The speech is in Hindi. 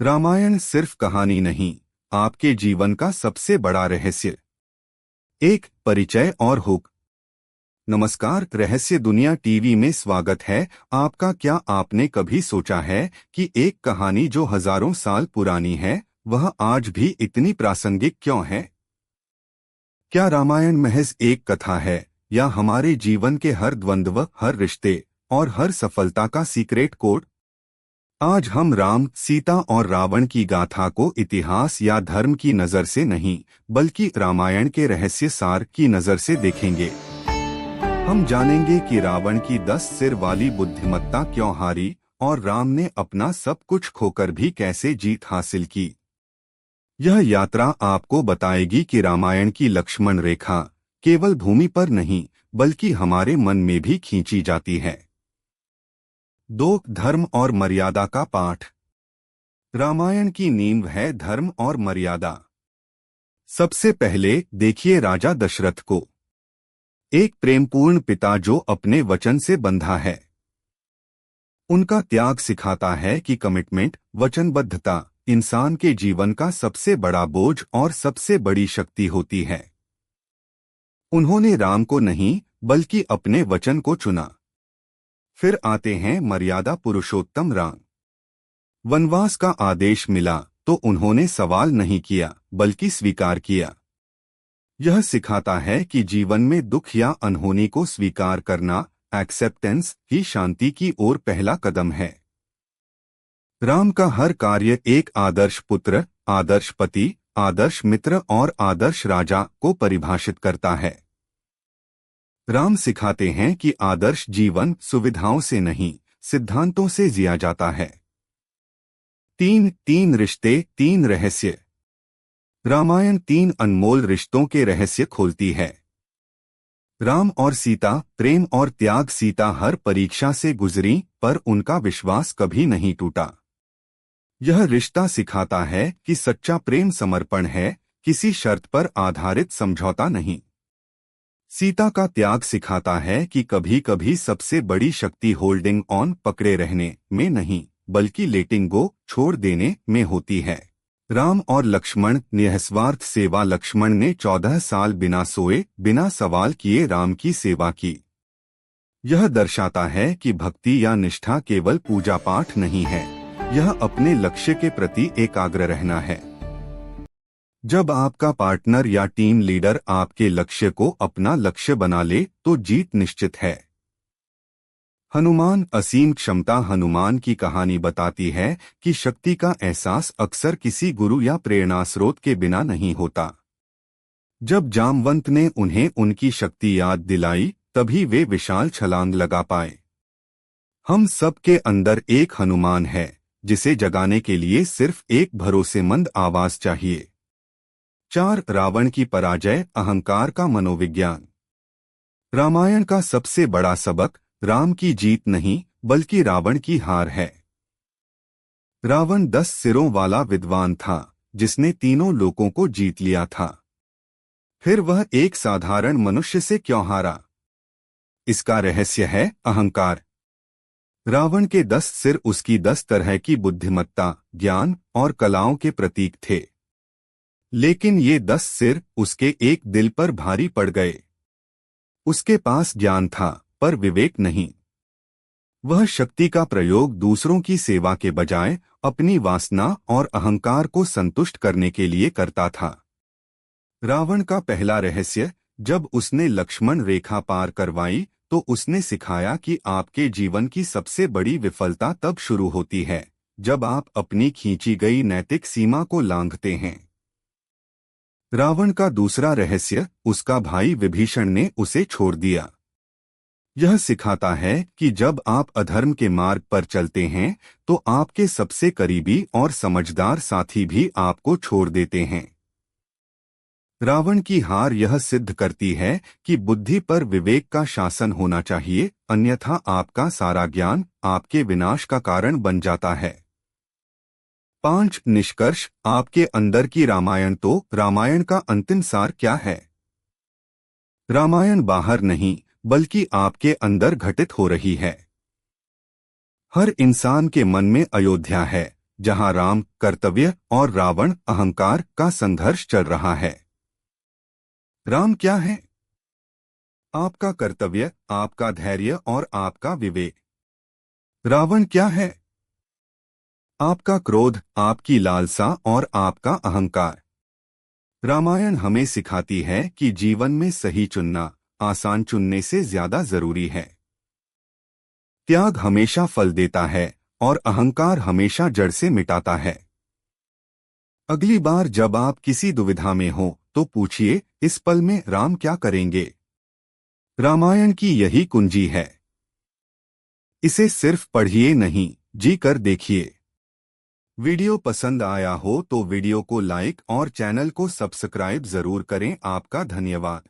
रामायण सिर्फ कहानी नहीं, आपके जीवन का सबसे बड़ा रहस्य। एक परिचय और हुक। नमस्कार, रहस्य दुनिया टीवी में स्वागत है आपका। क्या आपने कभी सोचा है कि एक कहानी जो हजारों साल पुरानी है, वह आज भी इतनी प्रासंगिक क्यों है? क्या रामायण महज एक कथा है, या हमारे जीवन के हर द्वंद्व, हर रिश्ते और हर सफलता का सीक्रेट कोड? आज हम राम, सीता और रावण की गाथा को इतिहास या धर्म की नजर से नहीं, बल्कि रामायण के रहस्य सार की नजर से देखेंगे। हम जानेंगे कि रावण की 10 सिर वाली बुद्धिमत्ता क्यों हारी, और राम ने अपना सब कुछ खोकर भी कैसे जीत हासिल की। यह यात्रा आपको बताएगी कि रामायण की लक्ष्मण रेखा केवल भूमि पर नहीं, बल्कि हमारे मन में भी खींची जाती है। 2. धर्म और मर्यादा का पाठ। रामायण की नींव है धर्म और मर्यादा। सबसे पहले देखिए राजा दशरथ को, एक प्रेमपूर्ण पिता जो अपने वचन से बंधा है। उनका त्याग सिखाता है कि कमिटमेंट, वचनबद्धता इंसान के जीवन का सबसे बड़ा बोझ और सबसे बड़ी शक्ति होती है। उन्होंने राम को नहीं, बल्कि अपने वचन को चुना। फिर आते हैं मर्यादा पुरुषोत्तम राम। वनवास का आदेश मिला तो उन्होंने सवाल नहीं किया, बल्कि स्वीकार किया। यह सिखाता है कि जीवन में दुख या अनहोनी को स्वीकार करना, एक्सेप्टेंस, ही शांति की ओर पहला कदम है। राम का हर कार्य एक आदर्श पुत्र, आदर्श पति, आदर्श मित्र और आदर्श राजा को परिभाषित करता है। राम सिखाते हैं कि आदर्श जीवन सुविधाओं से नहीं, सिद्धांतों से जिया जाता है। 3 रिश्ते, 3 रहस्य। रामायण 3 अनमोल रिश्तों के रहस्य खोलती है। राम और सीता, प्रेम और त्याग। सीता हर परीक्षा से गुजरी, पर उनका विश्वास कभी नहीं टूटा। यह रिश्ता सिखाता है कि सच्चा प्रेम समर्पण है, किसी शर्त पर आधारित समझौता नहीं। सीता का त्याग सिखाता है कि कभी कभी सबसे बड़ी शक्ति होल्डिंग ऑन, पकड़े रहने में नहीं, बल्कि लेटिंग गो, छोड़ देने में होती है। राम और लक्ष्मण, निस्वार्थ सेवा। लक्ष्मण ने 14 साल बिना सोए, बिना सवाल किए राम की सेवा की। यह दर्शाता है कि भक्ति या निष्ठा केवल पूजा पाठ नहीं है, यह अपने लक्ष्य के प्रति एकाग्र रहना है। जब आपका पार्टनर या टीम लीडर आपके लक्ष्य को अपना लक्ष्य बना ले, तो जीत निश्चित है। हनुमान, असीम क्षमता। हनुमान की कहानी बताती है कि शक्ति का एहसास अक्सर किसी गुरु या प्रेरणा स्रोत के बिना नहीं होता। जब जामवंत ने उन्हें उनकी शक्ति याद दिलाई, तभी वे विशाल छलांग लगा पाए। हम सब के अंदर एक हनुमान है, जिसे जगाने के लिए सिर्फ एक भरोसेमंद आवाज चाहिए। 4 रावण की पराजय, अहंकार का मनोविज्ञान। रामायण का सबसे बड़ा सबक राम की जीत नहीं, बल्कि रावण की हार है। रावण 10 सिरों वाला विद्वान था, जिसने तीनों लोकों को जीत लिया था। फिर वह एक साधारण मनुष्य से क्यों हारा? इसका रहस्य है अहंकार। रावण के 10 सिर उसकी 10 तरह की बुद्धिमत्ता, ज्ञान और कलाओं के प्रतीक थे। लेकिन ये 10 सिर उसके एक दिल पर भारी पड़ गए। उसके पास ज्ञान था, पर विवेक नहीं। वह शक्ति का प्रयोग दूसरों की सेवा के बजाय अपनी वासना और अहंकार को संतुष्ट करने के लिए करता था। रावण का पहला रहस्य, जब उसने लक्ष्मण रेखा पार करवाई, तो उसने सिखाया कि आपके जीवन की सबसे बड़ी विफलता तब शुरू होती है, जब आप अपनी खींची गई नैतिक सीमा को लांघते हैं। रावण का दूसरा रहस्य, उसका भाई विभीषण ने उसे छोड़ दिया। यह सिखाता है कि जब आप अधर्म के मार्ग पर चलते हैं, तो आपके सबसे करीबी और समझदार साथी भी आपको छोड़ देते हैं। रावण की हार यह सिद्ध करती है कि बुद्धि पर विवेक का शासन होना चाहिए, अन्यथा आपका सारा ज्ञान आपके विनाश का कारण बन जाता है। 5 निष्कर्ष, आपके अंदर की रामायण। तो रामायण का अंतिम सार क्या है? रामायण बाहर नहीं, बल्कि आपके अंदर घटित हो रही है। हर इंसान के मन में अयोध्या है, जहां राम कर्तव्य और रावण अहंकार का संघर्ष चल रहा है। राम क्या है? आपका कर्तव्य, आपका धैर्य और आपका विवेक। रावण क्या है? आपका क्रोध, आपकी लालसा और आपका अहंकार। रामायण हमें सिखाती है कि जीवन में सही चुनना आसान चुनने से ज्यादा जरूरी है। त्याग हमेशा फल देता है और अहंकार हमेशा जड़ से मिटाता है। अगली बार जब आप किसी दुविधा में हो तो पूछिए, इस पल में राम क्या करेंगे? रामायण की यही कुंजी है। इसे सिर्फ पढ़िए नहीं, जी कर देखिए। वीडियो पसंद आया हो तो वीडियो को लाइक और चैनल को सब्सक्राइब जरूर करें। आपका धन्यवाद।